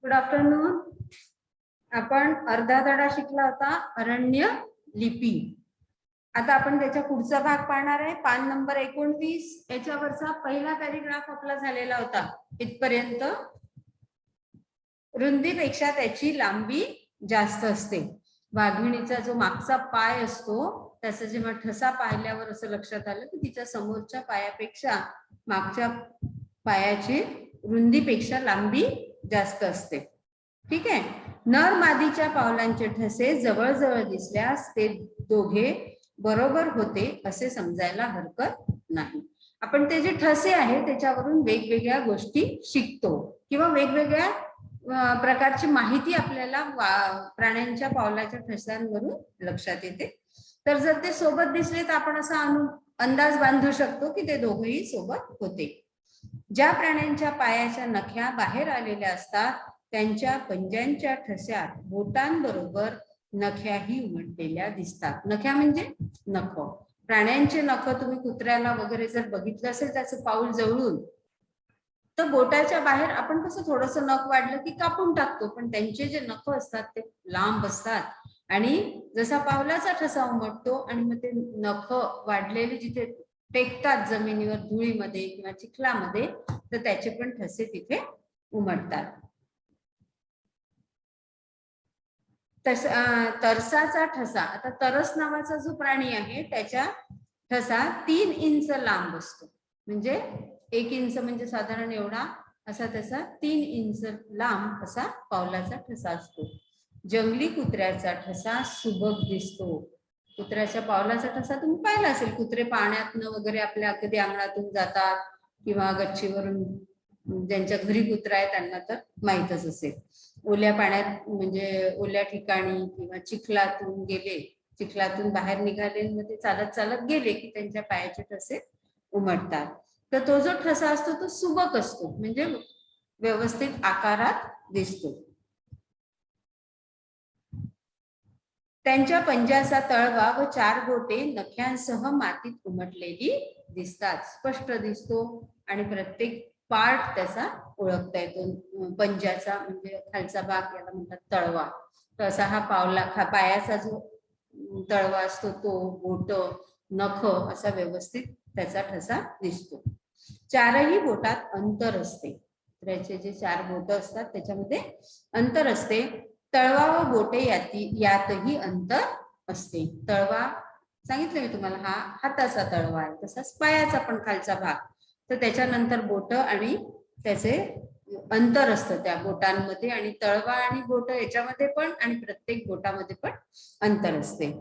Good afternoon. आपण अर्धा धडा शिकला होता अरण्य लिपी. आता आपण त्याच्या पुढचा भाग पाहणार आहे. पान नंबर 29. याच्यावरचा पहिला पॅराग्राफ आपला झालेला होता इथपर्यंत. रुंदीपेक्षा त्याची लांबी जास्त असते. वाघिणीचा जो मागचा पाय असतो त्याचा जेव्हा ठसा पाहिल्यावर असं लक्षात आलं की तिच्या समोरच्या पायापेक्षा मागच्या पायाची रुंदीपेक्षा लांबी जास्त असते. ठीक आहे. नर मादीच्या पावलांचे ठसे जवळजवळ दिसल्यास ते दोघे बरोबर होते असे समजायला हरकत नाही. आपण ते जे ठसे आहे त्याच्यावरून वेगवेगळ्या गोष्टी शिकतो किंवा वेगवेगळ्या प्रकारची माहिती आपल्याला प्राण्यांच्या पावलाच्या ठशांवरून लक्षात येते. तर जर ते सोबत दिसले तर आपण असा अंदाज बांधू शकतो की ते दोघेही सोबत होते. ज्या प्राण्यांच्या पायाच्या नख्या बाहेर आलेल्या असतात त्यांच्या पंजांच्या ठस्यात बोटांबरोबर नख्याही उमटलेल्या दिसतात. नख्या म्हणजे नख. प्राण्यांचे नख तुम्ही कुत्र्याला वगैरे जर बघितलं असेल त्याचं पाऊल जवळून तर बोटाच्या बाहेर आपण कसं थोडस नख वाढलं की कापून टाकतो, पण त्यांचे जे नख असतात ते लांब असतात आणि जसा पावलाचा ठसा उमटतो आणि मग ते नख वाढलेले जिथे टेकतात जमिनीवर धुळीमध्ये किंवा चिखलामध्ये तर त्याचे पण ठसे तिथे उमटतात. तरसाचा ठसा. आता तरस नावाचा जो प्राणी आहे त्याच्या ठसा 3 इंच लांब असतो. म्हणजे 1 इंच म्हणजे साधारण एवढा असा त्याचा 3 इंच लांब असा पावलाचा ठसा असतो. जंगली कुत्र्याचा ठसा सुबक दिसतो. कुत्र्याच्या पावलाचा ठसा तुम्ही पाहिला असेल. कुत्रे पाण्यातनं वगैरे आपल्या अगदी अंगणातून जातात किंवा गच्चीवरून ज्यांच्या घरी कुत्रा आहे त्यांना तर माहीतच असेल. ओल्या पाण्यात म्हणजे ओल्या ठिकाणी किंवा चिखलातून गेले, चिखलातून बाहेर निघाले मध्ये चालत चालत गेले की त्यांच्या पायाचे ठसे उमटतात. तर तो जो ठसा असतो तो सुबक असतो म्हणजे व्यवस्थित आकारात दिसतो. त्यांच्या पंजाचा तळवा व 4 बोटे नख्यांसह मातीत उमटलेली दिसतात. स्पष्ट दिसतो आणि प्रत्येक पार्ट त्याचा ओळखता येतो. पंजाचा म्हणजे खालचा भाग याला म्हणतात तळवा. तर असा हा पायाचा जो तळवा असतो तो बोट नख असा व्यवस्थित त्याचा ठसा दिसतो. 4ही बोटात अंतर असते. त्याचे जे 4 बोट असतात त्याच्यामध्ये अंतर असते. तळवा व बोटे यातही अंतर असते. तळवा सांगितलं मी तुम्हाला हा हाताचा तळवा आहे, तसाच पायाचा पण खालचा भाग. तर त्याच्यानंतर बोट आणि त्याचे अंतर असतं त्या बोटांमध्ये आणि तळवा आणि बोट याच्यामध्ये पण आणि प्रत्येक बोटामध्ये पण अंतर असते.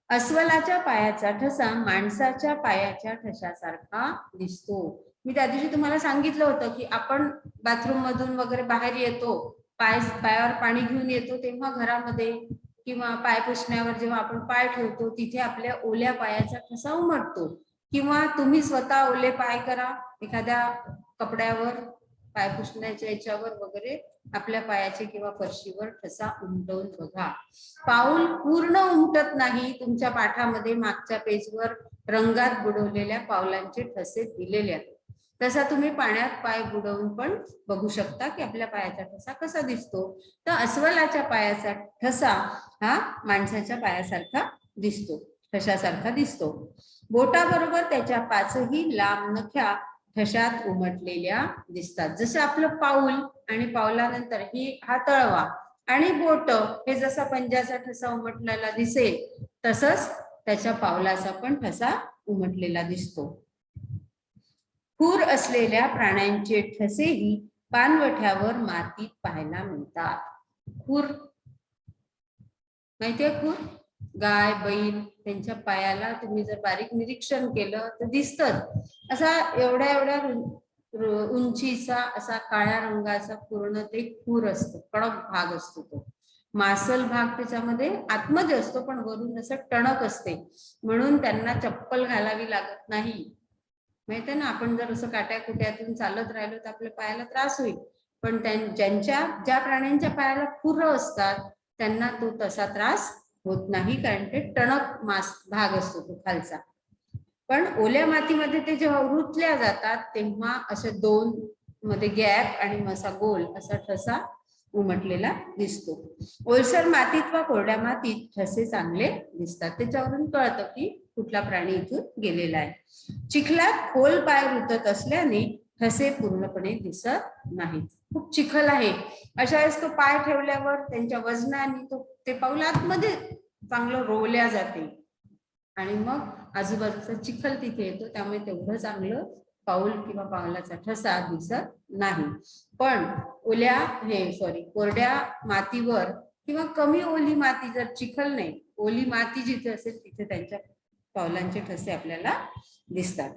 अस्वलाच्या पायाचा ठसा माणसाच्या पायाच्या ठशासारखा दिसतो. मी त्या दिवशी तुम्हाला सांगितलं होतं की आपण बाथरूम मधून वगैरे बाहेर येतो, पायावर पाणी घेऊन येतो तेव्हा घरामध्ये किंवा पाय पुसण्यावर जेव्हा आपण पाय ठेवतो तिथे आपल्या ओल्या पायाचा ठसा उमटतो. किंवा तुम्ही स्वतः ओले पाय करा एखाद्या कपड्यावर पाय पुसण्याच्या याच्यावर वगैरे आपल्या पायाचे किंवा फरशीवर ठसा उमटवून बघा. पाऊल पूर्ण उमटत नाही. तुमच्या पाठामध्ये मागच्या पेजवर रंगात बुडवलेल्या पावलांचे ठसे दिलेले आहेत. तसा तुम्ही पाण्यात पाय बुडवून पण बघू शकता की आपल्या पायाचा ठसा कसा दिसतो. तर अस्वलाच्या पायाचा ठसा हा माणसाच्या पायासारखा दिसतो, ठशासारखा दिसतो. बोटाबरोबर त्याच्या 5ही लांब नख्या ठशात उमटलेल्या दिसतात. जसं आपलं पाऊल आणि पावलानंतर हा तळवा आणि बोट हे जसा पंजाचा ठसा उमटलेला दिसेल तसंच त्याच्या पावलाचा पण ठसा उमटलेला दिसतो. खूर असलेल्या प्राण्यांचे ठसेही पानवठ्यावर मातीत पाहायला मिळतात. खूर माहितीये? खूर गाय बैल त्यांच्या पायाला तुम्ही जर बारीक निरीक्षण केलं तर दिसत असा एवढ्या उंचीचा असा काळ्या रंगाचा पूर्ण ते खूर असतो. कडक भाग असतो तो. मासल भाग त्याच्यामध्ये आतमध्ये असतो पण वरून असं टणक असते म्हणून त्यांना चप्पल घालावी लागत नाही. माहिती ना, आपण जर असं काट्या कुट्यातून चालत राहिलो तर आपल्या पायाला त्रास होईल. पण ज्या प्राण्यांच्या पायाला खुर असतात त्यांना तो तसा त्रास होत नाही कारण ते टणक भाग असतो तो खालचा. पण ओल्या मातीमध्ये ते जेव्हा रुतल्या जातात तेव्हा असे 2 मध्ये गॅप आणि असा गोल असा ठसा उमटलेला दिसतो. ओलसर मातीत वा कोरड्या मातीत ठसे चांगले दिसतात. त्याच्यावरून कळतं की कुठला प्राणी इथून गेलेला आहे. चिखलात खोल पाय रुतत असल्याने ठसे पूर्णपणे दिसत नाहीत. खूप चिखल आहे अशा वेळेस तो पाय ठेवल्यावर त्यांच्या वजनाने तो ते पाऊल आतमध्ये चांगलं रोवल्या जाते आणि मग आजूबाजूचा चिखल तिथे येतो, त्यामुळे तेवढं चांगलं पाऊल किंवा पावलाचा ठसा दिसत नाही. पण कोरड्या मातीवर किंवा कमी ओली माती, जर चिखल नाही ओली माती जिथे असेल तिथे त्यांच्या पावलांचे ठसे आपल्याला दिसतात.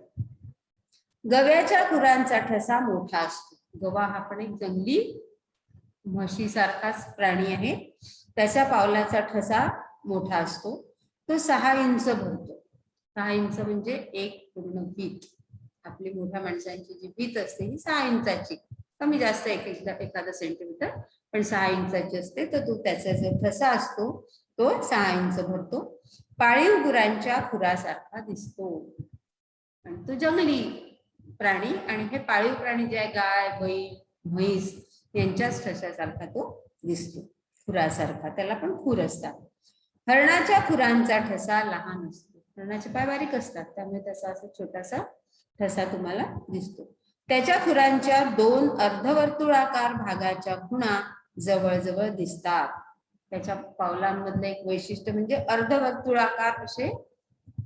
गव्याच्या खुरांचा ठसा मोठा असतो. गवा हा पण एक जंगली म्हशीसारखाच प्राणी आहे. त्याच्या पावलाचा ठसा मोठा असतो. तो 6 इंच भरतो. 6 इंच म्हणजे एक पूर्ण भीत. आपली मोठ्या माणसांची जी भीत असते ही 6 इंचाची, कमी जास्त एखादा सेंटीमीटर, पण 6 इंचाची असते. तर तो त्याचा जो ठसा असतो तो 6 इंच भरतो. पाळीव गुरांच्या खुरासारखा दिसतो. आणि तो जंगली प्राणी आणि हे पाळीव प्राणी जे आहे गाय बैल म्हैस यांच्याच ठशासारखा तो दिसतो, खुरासारखा. त्याला पण खुर असतात. हरणाच्या खुरांचा ठसा लहान असतो. हरणाचे पाय बारीक असतात त्यामुळे त्याचा असा छोटासा ठसा तुम्हाला दिसतो. त्याच्या खुरांच्या 2 अर्धवर्तुळाकार भागाच्या खुणा जवळजवळ दिसतात. त्याच्या पावलांमधलं एक वैशिष्ट्य म्हणजे अर्धवर्तुळाकार असे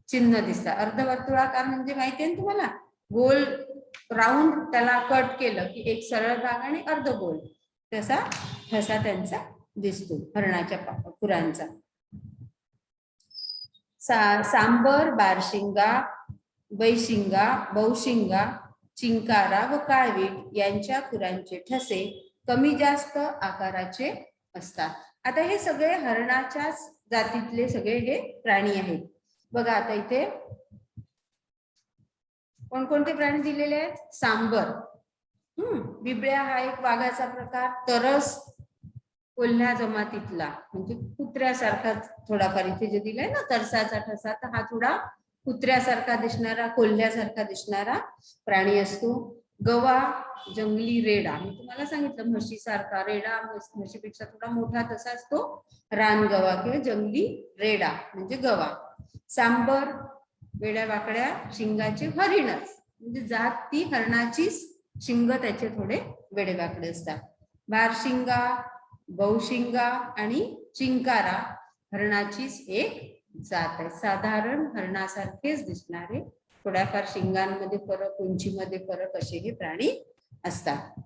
चिन्ह दिसतात. अर्धवर्तुळाकार म्हणजे माहिती आहे तुम्हाला, गोल राऊंड त्याला कट केलं की एक सरळ भाग आणि अर्ध गोल, तसा ठसा त्यांचा दिसतो हरणाच्या खुरांचा. सांबर, बारशिंगा, बैशिंगा, बहुशिंगा, चिंकारा व काळवीट यांच्या खुरांचे ठसे कमी जास्त आकाराचे असतात. आता हे सगळे हरणाच्याच जातीतले सगळे हे प्राणी आहेत. बघा आता इथे कोणकोणते प्राणी दिलेले आहेत. सांबर, बिबळ्या हा एक वाघाचा प्रकार. तरस कोल्ह्या जमातीतला म्हणजे कुत्र्यासारखा थोडाफार इथे जे दिलाय ना तरसाचा ठसा, तर हा थोडा कुत्र्यासारखा दिसणारा कोल्ह्यासारखा दिसणारा प्राणी असतो. गवा जंगली रेडा, मी तुम्हाला सांगितलं म्हशीसारखा. रेडा म्हशीपेक्षा थोडा मोठा तसा असतो रानगवा किंवा जंगली रेडा म्हणजे गवा. सांबर वेड्या वाकड्या शिंगाचे हरिणच, म्हणजे जात ती हरणाचीच, शिंग त्याचे थोडे वेडेवाकडे असतात. बारशिंगा, बहुशिंगा आणि चिंकारा हरणाचीच एक जात आहे. साधारण हरणासारखेच दिसणारे, थोड्याफार शिंगांमध्ये फरक, उंचीमध्ये फरक असे हे प्राणी असतात.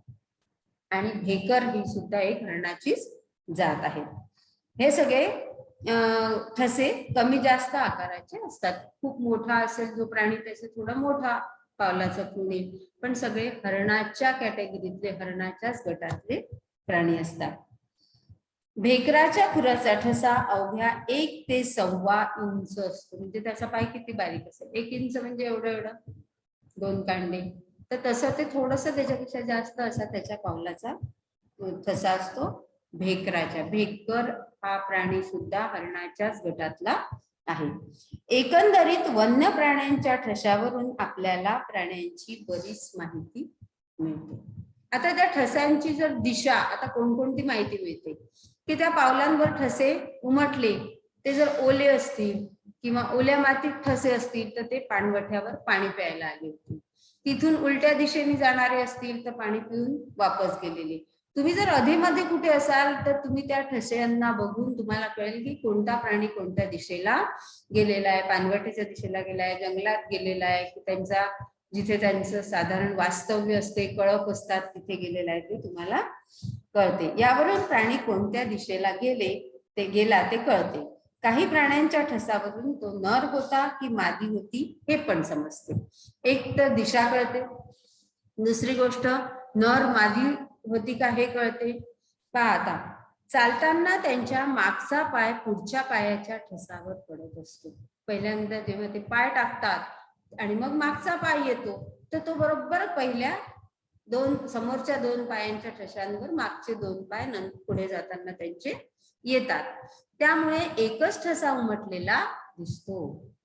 आणि भेकर ही सुद्धा एक हरणाचीच जात आहे. हे सगळे ठसे कमी जास्त आकाराचे असतात. खूप मोठा असेल जो प्राणी त्याचे थोडा मोठा पावलाचा खूण येईल, पण सगळे हरणाच्या कॅटेगरीतले, हरणाच्याच गटातले प्राणी असतात. भेकराच्या खुराचा ठसा अवघ्या 1 ते 1.25 इंच असतो. म्हणजे त्याचा पाय किती बारीक असेल, 1 इंच म्हणजे एवढं 2 कांडे, तर तसं ते थोडस त्याच्यापेक्षा जास्त असा त्याच्या पावलाचा ठसा असतो भेकराच्या. भेकर हा प्राणी सुद्धा हरणाच्याच गटातला आहे. एकंदरीत वन्य प्राण्यांच्या ठशावरून आपल्याला प्राण्यांची बरीच माहिती मिळते. आता त्या ठसांची जर दिशा, आता कोणकोणती माहिती मिळते की त्या पावलांवर ठसे उमटले, ते जर ओले असतील किंवा ओल्या मातीत ठसे असतील तर ते पाणवठ्यावर पाणी प्यायला आले होते. तिथून उलट्या दिशेने जाणारे असतील तर पाणी पिऊन वापस गेलेले. तुम्ही जर अधेमध्ये कुठे असाल तर तुम्ही त्या ठसेंना बघून तुम्हाला कळेल की कोणता प्राणी कोणत्या दिशेला गेलेला आहे. पाणवठ्याच्या दिशेला गेलाय, जंगलात गेलेला आहे, की त्यांचा जिथे त्यांचं साधारण वास्तव्य असते, कळप असतात, तिथे गेलेला आहे ते तुम्हाला कळते. यावरून प्राणी कोणत्या दिशेला गेला ते कळते. काही प्राण्यांच्या ठसावरून तो नर होता की मादी होती हे पण समजते. एक तर दिशा कळते, दुसरी गोष्ट नर मादी होती का हे कळते. पहा आता, चालताना त्यांच्या मागचा पाय पुढच्या पायाच्या ठसावर पडत असतो. पहिल्यांदा जेव्हा ते पाय टाकतात आणि मग मागचा पाय येतो तर तो बरोबर पहिल्या समोरच्या 2 पायांच्या ठशांवर मागचे 2 पाय पुढे जाताना त्यांचे येतात. त्यामुळे एकच ठसा उमटलेला दिसतो.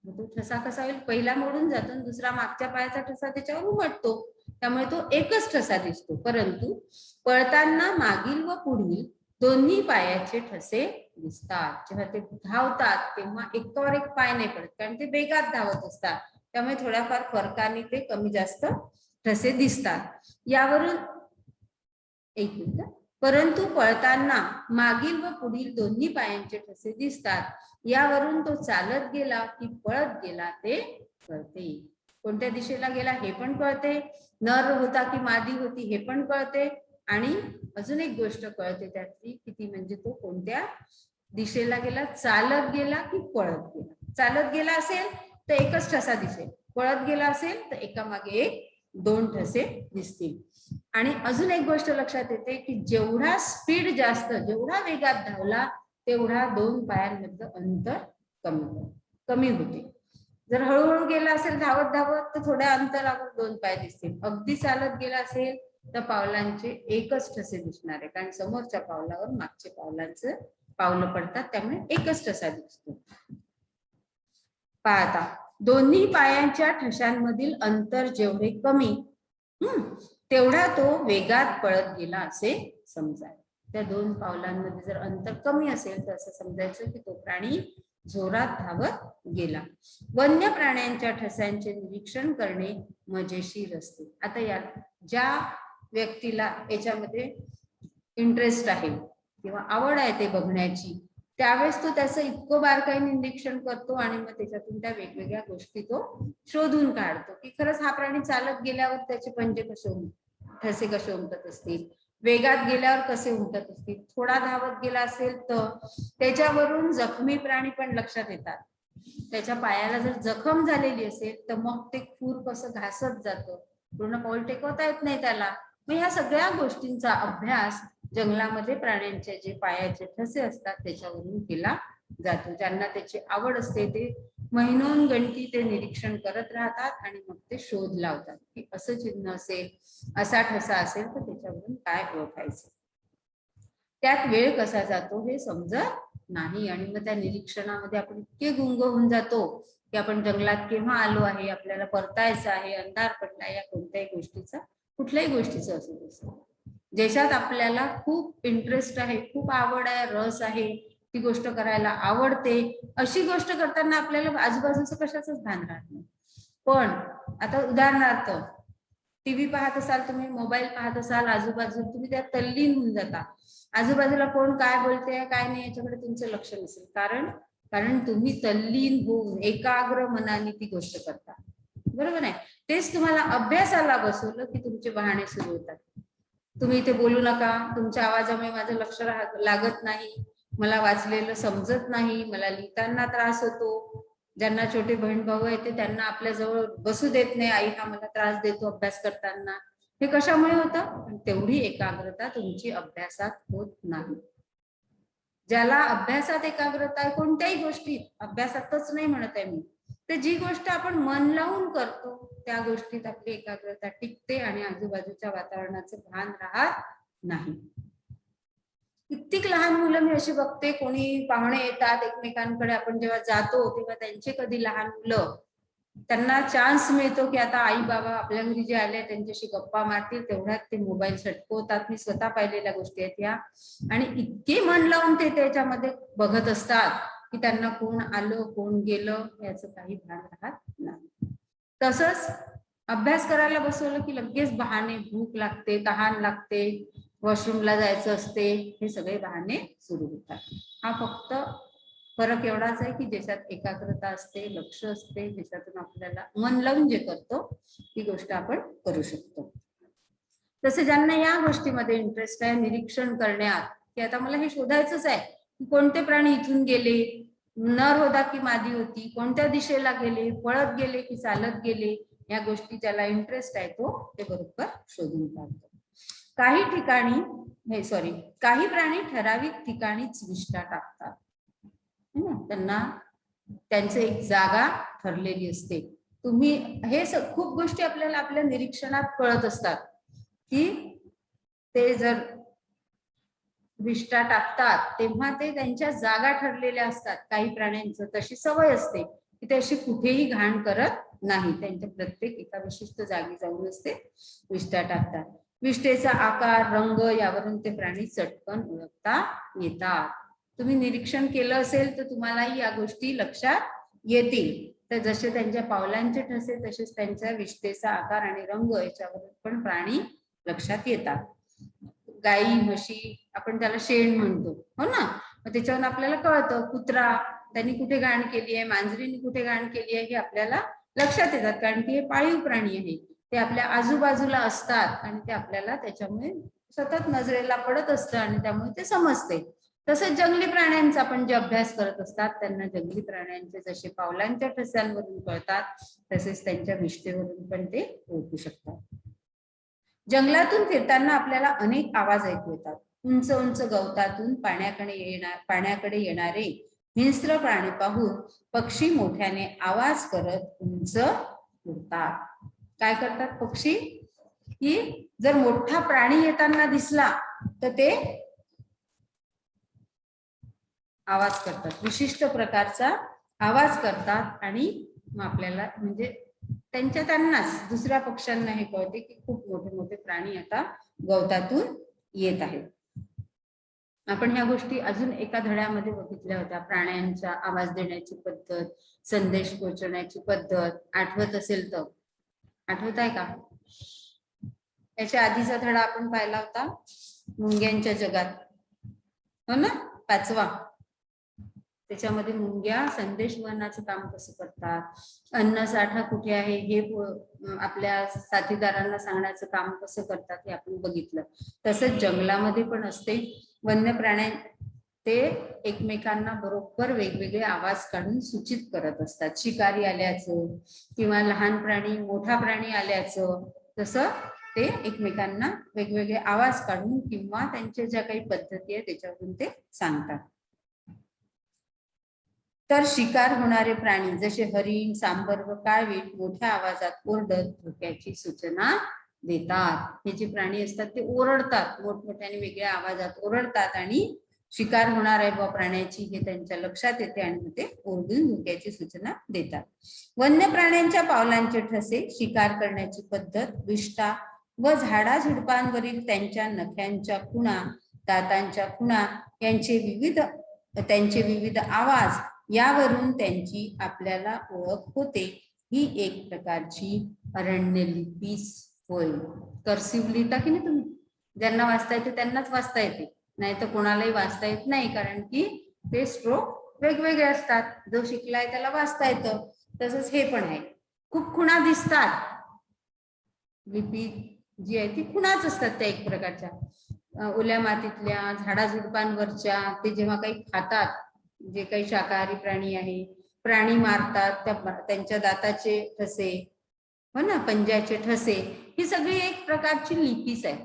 तो ठसा कसा होईल, पहिला मोडून जातो, दुसरा मागच्या पायाचा ठसा त्याच्यावर उमटतो. त्यामुळे तो एकच ठसा दिसतो. परंतु पळताना मागील व पुढील दोन्ही पायाचे ठसे दिसतात. जेव्हा ते धावतात तेव्हा एकावर एक पाय नाही पडत, कारण ते वेगात धावत असतात. त्यामुळे थोड्याफार फरकाने ते कमी जास्त ठसे दिसतात. यावरून एक मिनिट. परंतु पळताना मागील व पुढील दोन्ही पायांचे ठसे दिसतात. यावरून तो चालत गेला की पळत गेला ते कळते. कोणत्या दिशेला गेला हे पण कळते, नर होता की मादी होती हे पण कळते, आणि अजून एक गोष्ट कळते त्यातली की ती म्हणजे तो कोणत्या दिशेला गेला, चालत गेला की पळत गेला. चालत गेला असेल तर एकच ठसा दिसेल, पळत गेला असेल तर एकामागे एक दोन ठसे दिसतील. आणि अजून एक गोष्ट लक्षात येते की जेवढा स्पीड जास्त, जेवढा वेगात धावला तेवढा दोन पायांमधलं अंतर कमी होते. जर हळूहळू गेला असेल धावत धावत तर थोड्या अंतरावर दोन पाय दिसतील. अगदी चालत गेला असेल तर पावलांचे एकच ठसे दिसणार आहे, कारण समोरच्या पावलावर मागच्या पावलांचं पावलं पडतात, त्यामुळे एकच ठसा दिसतो. पाहता दोन्ही पायांच्या ठशांमधील अंतर जेवढे कमी तेवढा तो वेगात पळत गेला असे समजायचं. त्या दोन पावलांमध्ये जर अंतर कमी असेल तर असं समजायचं की तो प्राणी जोरात धावत गेला. वन्य प्राण्यांच्या ठस्यांचे निरीक्षण करणे मजेशीर असते. आता या ज्या व्यक्तीला याच्यामध्ये इंटरेस्ट आहे किंवा आवड आहे ते बघण्याची, त्यावेळेस तो त्याचं इतकं बारकाईने निरीक्षण करतो आणि मग त्याच्यातून त्या वेगवेगळ्या गोष्टी तो शोधून काढतो की खरंच हा प्राणी चालत गेल्यावर त्याचे पंजे कसे ठसे कसे उमटत असतील, वेगात गेल्यावर कसे उमटत असतील, थोडा धावत गेला असेल तर त्याच्यावरून जखमी प्राणी पण लक्षात येतात. त्याच्या पायाला जर जखम झालेली असेल तर मग ते खूर कसं घासत जातं, पूर्ण पाऊल टेकवता येत नाही त्याला. मग ह्या सगळ्या गोष्टींचा अभ्यास जंगलामध्ये प्राण्यांचे जे पायाचे ठसे असतात त्याच्यावरून केला जातो. ज्यांना त्याची आवड असते ते महिनोंगणती ते निरीक्षण करत राहतात आणि मग ते शोध लावतात की असं चिन्ह असेल, असा ठसा असेल तर त्याच्यावरून काय ओळखायचं. त्यात वेळ कसा जातो हे समजत नाही आणि मग त्या निरीक्षणामध्ये आपण इतके गुंग होऊन जातो की आपण जंगलात केव्हा आलो आहे, आपल्याला परतायचं आहे, अंधार पडला, या कोणत्याही गोष्टीचा, कुठल्याही गोष्टीचं असं असतं. ज्याच्यात आपल्याला खूप इंटरेस्ट आहे, खूप आवड आहे, रस आहे, ती गोष्ट करायला आवडते, अशी गोष्ट करताना आपल्याला आजूबाजूचं कशाचंच भान राहत नाही. पण आता उदाहरणार्थ टीव्ही पाहत असाल तुम्ही, मोबाईल पाहत असाल, आजूबाजू तुम्ही त्यात तल्लीन होऊन जाता. आजूबाजूला कोण काय बोलते काय नाही याच्याकडे तुमचं लक्ष नसेल, कारण तुम्ही तल्लीन होऊन एकाग्र मनाने ती गोष्ट करता. बरोबर आहे. तेच तुम्हाला अभ्यासाला बसवलं की तुमचे बहाणे सुरू होतात. तुम्ही इथे बोलू नका, तुमच्या आवाजामुळे माझं लक्ष लागत नाही, मला वाचलेलं समजत नाही, मला लिहिताना त्रास होतो, ज्यांना छोटे बहीण भाऊ आहेत ते त्यांना आपल्या जवळ बसू देत नाही, आई हा मला त्रास देतो अभ्यास करताना. हे कशामुळे होतं? तेवढी एकाग्रता तुमची अभ्यासात होत नाही. ज्याला अभ्यासात एकाग्रता आहे कोणत्याही गोष्टीत, अभ्यासातच नाही म्हणत आहे मी, तर जी गोष्ट आपण मन लावून करतो त्या गोष्टीत आपली एकाग्रता टिकते आणि आजूबाजूच्या वातावरणाचं भान राहत नाही. कित्येक लहान मुलं मी अशी बघते, कोणी पाहुणे येतात एकमेकांकडे, आपण जेव्हा जातो तेव्हा त्यांचे कधी लहान मुलं, त्यांना चान्स मिळतो की आता आई बाबा आपल्या घरी जे आले त्यांच्याशी गप्पा मारतील, तेवढ्यात ते मोबाईल सटकवतात. मी स्वतः पाहिलेल्या गोष्टी आहेत या, आणि इतके मन लावून ते त्याच्यामध्ये बघत असतात की त्यांना कोण आलं कोण गेलं याचं काही भान राहत नाही. तसंच अभ्यास करायला बसवलं की लगेच बहाणे, भूक लागते, तहान लागते, वॉशरूमला जायचं असते, हे सगळे बहाणे सुरू होतात. हा फक्त फरक एवढाच आहे की ज्याच्यात एकाग्रता असते, लक्ष असते, ज्याच्यातून आपल्याला मन लावून जे करतो ती गोष्ट आपण करू शकतो. तसे ज्यांना या गोष्टीमध्ये इंटरेस्ट आहे, निरीक्षण करण्यात, की आता मला हे शोधायचंच आहे की कोणते प्राणी इथून गेले, नर होता की मादी होती, कोणत्या दिशेला गेले, पळत गेले की चालत गेले, या गोष्टी ज्याला इंटरेस्ट आहे तो ते बरोबर शोधून काढतो. काही प्राणी ठराविक ठिकाणीच विष्ठा टाकतात. त्यांना त्यांची एक जागा ठरलेली असते. तुम्ही हे खूप गोष्टी आपल्याला आपल्या निरीक्षणात कळत असतात की ते जर विष्ठा टाकतात तेव्हा ते त्यांच्या जागा ठरलेल्या असतात. काही प्राण्यांचं तशी सवय असते की ते अशी कुठेही घाण करत नाही, त्यांच्या प्रत्येक एका विशिष्ट जागी जाऊनच ते विष्ठा टाकतात. विष्ठेचा आकार, रंग यावरून ते प्राणी चटकन ओळखता येतात. तुम्ही निरीक्षण केलं असेल तर तुम्हालाही या गोष्टी लक्षात येतील. तर जसे त्यांच्या पावलांचे ठसे तसेच त्यांच्या विष्ठेचा आकार आणि रंग याच्यावरून पण प्राणी लक्षात येतात. गाई म्हशी आपण त्याला शेण म्हणतो, हो ना, मग त्याच्यावरून आपल्याला कळतं. कुत्रा त्यांनी कुठे घाण केली आहे, मांजरीने कुठे घाण केली आहे हे आपल्याला लक्षात येतात, कारण की हे पाळीव प्राणी आहे. ते आपल्या आजूबाजूला असतात आणि ते आपल्याला त्याच्यामुळे सतत नजरेला पडत असतं आणि त्यामुळे ते समजते. तसंच जंगली प्राण्यांचा आपण जे अभ्यास करत असतात त्यांना जंगली प्राण्यांचे जसे पावलांच्या ठस्यांवरून कळतात तसेच त्यांच्या विष्ठेवरून पण ते ओळखू शकतात. जंगलातून फिरताना आपल्याला अनेक आवाज ऐकू येतात. उंच उंच गवतातून पाण्याकडे येणारे हिंस्र प्राणी पाहून पक्षी मोठ्याने आवाज करत उंच उडतात. काय करतात पक्षी, की जर मोठा प्राणी येताना दिसला तर ते आवाज करतात, विशिष्ट प्रकारचा आवाज करतात आणि मग आपल्याला म्हणजे त्यांनाच दुसऱ्या पक्ष्यांना हे कळते की खूप मोठे मोठे प्राणी आता गवतातून येत आहेत. आपण ह्या गोष्टी अजून एका धड्यामध्ये बघितल्या होत्या. प्राण्यांचा आवाज देण्याची पद्धत, संदेश पोहोचवण्याची पद्धत, आठवत असेल तर आठवत आहे का? याच्या आधीचा धडा आपण पाहिला होता मुंग्यांच्या जगात, हो ना, 5वा. त्याच्यामध्ये मुंग्या संदेश वहनाचं काम कसं करतात, अन्न साठा कुठे आहे हे आपल्या साथीदारांना सांगण्याचं काम कसं करतात हे आपण बघितलं. तसंच जंगलामध्ये पण असते. वन्य प्राण्या ते एकमेकांना बरोबर वेगवेगळे आवाज काढून सूचित करत असतात. शिकारी आल्याचं किंवा लहान प्राणी मोठा प्राणी आल्याचं, तसं ते एकमेकांना वेगवेगळे आवाज काढून किंवा त्यांच्या ज्या काही पद्धती आहेत त्याच्यावरून ते सांगतात. तर शिकार होणारे प्राणी जसे हरिण, सांबर व काळवीट मोठ्या आवाजात ओरडत धोक्याची सूचना देतात. हे जे प्राणी असतात ते ओरडतात, मोठमोठ्याने वेगळ्या आवाजात ओरडतात आणि शिकार होणार आहे व प्राण्याची हे त्यांच्या लक्षात येते आणि ते ओरडून धोक्याची सूचना देतात. वन्य प्राण्यांच्या पावलांचे ठसे, शिकार करण्याची पद्धत, विष्ठा व झाडाझुडपांवरील त्यांच्या नख्यांच्या खुणा, दातांच्या खुणा त्यांचे विविध आवाज यावरून त्यांची आपल्याला ओळख होते. ही एक प्रकारची अरण्य लिपीच होय. कर्सिव्ह लिहिता की नाही तुम्ही? ज्यांना वाचता येते त्यांनाच वाचता येते, नाही तर कोणालाही वाचता येत नाही, कारण की ते स्ट्रोक वेगवेगळे असतात. जो शिकलाय त्याला वाचता येतं. तसंच हे पण आहे. खूप खुणा दिसतात. लिपी जी आहे ती खुणाच असतात त्या एक प्रकारच्या. ओल्या मातीतल्या, झाडाझुडपांवरच्या, ते जेव्हा काही खातात, जे काही शाकाहारी प्राणी आहे, प्राणी मारतात त्यांच्या दाताचे ठसे, हो ना, पंजाचे ठसे, ही सगळी एक प्रकारची लिपीच आहे.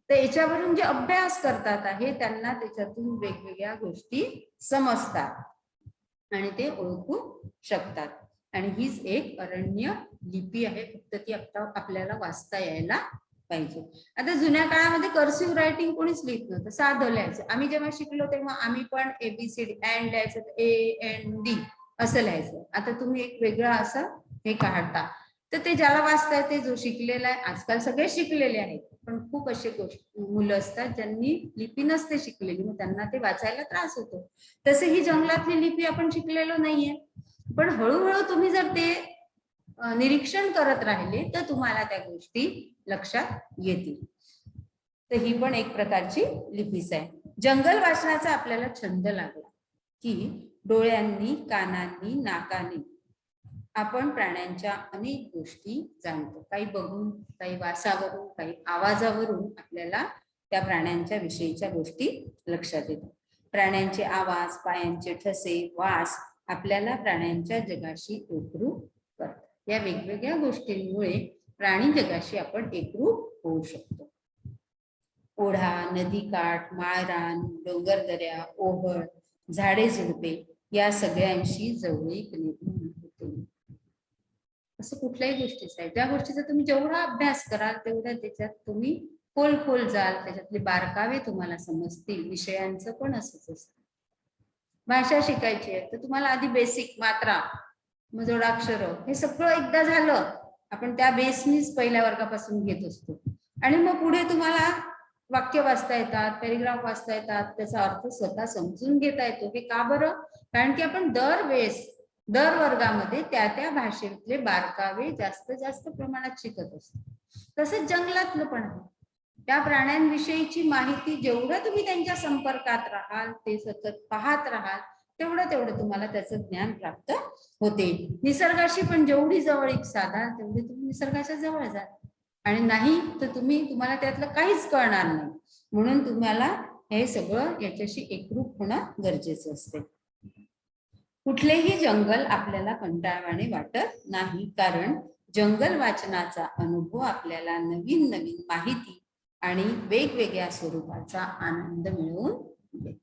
तर याच्यावरून जे अभ्यास करतात आहे त्यांना त्याच्यातून वेगवेगळ्या गोष्टी समजतात आणि ते ओळखू शकतात. आणि हीच एक अरण्य लिपी आहे, फक्त ती आपल्याला वाचता यायला पाहिजे. आता जुन्या काळामध्ये कर्सिव्ह रायटिंग कोणीच लिहित नव्हतं, साधं लिहायचं. आम्ही जेव्हा शिकलो तेव्हा आम्ही पण ABCD अँड लिहायचं, AND असं लिहायचं. आता तुम्ही एक वेगळं असं हे काढता, तर ते ज्याला वाचता येते, जो शिकलेला आहे, आजकाल सगळे शिकलेले आहेत, पण खूप असे मुलं असतात ज्यांनी लिपी नसते शिकलेली, मग त्यांना ते वाचायला त्रास होतो. तसे ही जंगलातली लिपी आपण शिकलेलो नाहीये, पण हळूहळू तुम्ही जर ते निरीक्षण करत राहिले तर तुम्हाला त्या गोष्टी लक्षात येतील. तर ही पण एक प्रकारची लिपीच आहे. जंगल वाचनाचा आपल्याला छंद लागला की डोळ्यांनी, कानांनी, नाकाने आपण प्राण्यांच्या अनेक गोष्टी जाणतो. काही बघून, काही वासावरून, काही आवाजावरून आपल्याला त्या प्राण्यांच्या विषयीच्या गोष्टी लक्षात येतात. प्राण्यांचे आवाज, पायांचे ठसे, वास आपल्याला प्राण्यांच्या जगाशी एकरूप करतात. या वेगवेगळ्या गोष्टींमुळे प्राणी जगाशी आपण एकरूप होऊ शकतो. ओढा, नदीकाठ, माळरान, डोंगरदऱ्या, ओहळ, झाडे झुडपे या सगळ्यांशी जवळीक निर्माण होते. असं कुठल्याही गोष्टीच आहे, ज्या गोष्टीचा तुम्ही जेवढा अभ्यास कराल तेवढा त्याच्यात तुम्ही खोल जाल, त्याच्यातले बारकावे तुम्हाला समजतील. विषयांचं पण असंच असतं. भाषा शिकायची आहे तर तुम्हाला आधी बेसिक मात्रा, मग जोडाक्षर, हे सगळं एकदा झालं आपण त्या बेसनीच पहिल्या वर्गापासून घेत असतो. आणि मग पुढे तुम्हाला वाक्य वाचता येतात, पॅरेग्राफ वाचता येतात, त्याचा अर्थ स्वतः समजून घेता येतो. हे का बरं? कारण की आपण दर वर्गामध्ये त्या भाषेतले बारकावे जास्त प्रमाणात शिकत असतो. तसंच जंगलातलं पण आहे. त्या प्राण्यांविषयीची माहिती जेवढं तुम्ही त्यांच्या संपर्कात राहाल, ते सतत पाहत राहाल, तेवढं तुम्हाला त्याचं ज्ञान प्राप्त होते. निसर्गाशी पण जेवढी जवळीक साधाल तेवढी तुम्ही निसर्गाच्या जवळ जाल, आणि नाही तर तुम्हाला त्यातलं काहीच कळणार नाही. म्हणून तुम्हाला हे सगळं याच्याशी एकरूप होणं गरजेचं असते. कुठलेही जंगल आपल्याला कंटाळवाणे वाटत नाही, कारण जंगल वाचनाचा अनुभव आपल्याला नवीन माहिती आणि वेगवेगळ्या स्वरूपाचा आनंद मिळवून देतो.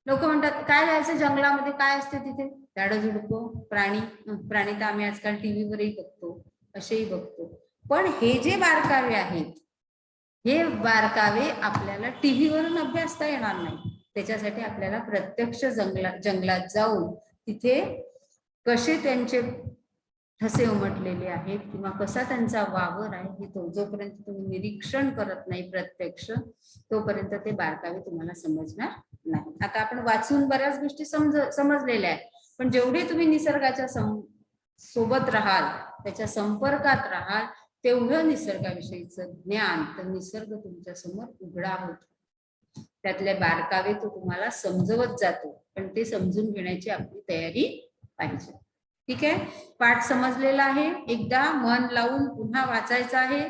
लोक म्हणतात काय जायचं जंगलामध्ये, काय असते तिथे? झाडं झुडपं, प्राणी तर आम्ही आजकाल टीव्हीवरही बघतो, असेही बघतो. पण हे जे बारकावे आहेत, हे बारकावे आपल्याला टीव्हीवरून अभ्यासता येणार नाही. त्याच्यासाठी आपल्याला प्रत्यक्ष जंगलात जाऊन तिथे कसे त्यांचे ठसे उमटलेले आहेत किंवा कसा त्यांचा वावर आहे, हे जोपर्यंत तुम्ही निरीक्षण करत नाही प्रत्यक्ष, तोपर्यंत ते बारकावे तुम्हाला समजणार नाही. आता आपण वाचून बऱ्याच गोष्टी समजलेल्या आहेत, पण जेवढे तुम्ही निसर्गाच्या सोबत राहाल, त्याच्या संपर्कात राहाल, तेवढं निसर्गाविषयीचं ज्ञान, तर निसर्ग तुमच्या समोर उघडा होतो. त्यातले बारकावे तो तुम्हाला समजवत जातो, पण ते समजून घेण्याची आपली तयारी पाहिजे. ठीक आहे, पाठ समजलेला आहे. एकदा मन लावून पुन्हा वाचायचं आहे,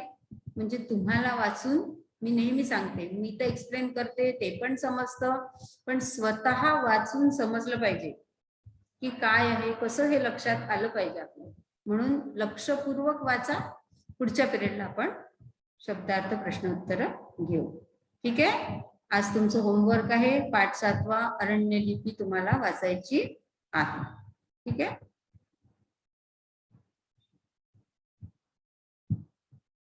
म्हणजे तुम्हाला वाचून, मी नेहमी सांगते, मी तर एक्सप्लेन करते ते पण समजतं, पण स्वतः वाचून समजलं पाहिजे की काय आहे, कसं हे लक्षात आलं पाहिजे आपलं. म्हणून लक्षपूर्वक वाचा. पुढच्या पिरियडला आपण शब्दार्थ प्रश्न उत्तर घेऊ. ठीक आहे, आज तुमचं होमवर्क आहे पाठ 7 अरण्य लिपी तुम्हाला वाचायची आहे. ठीक आहे.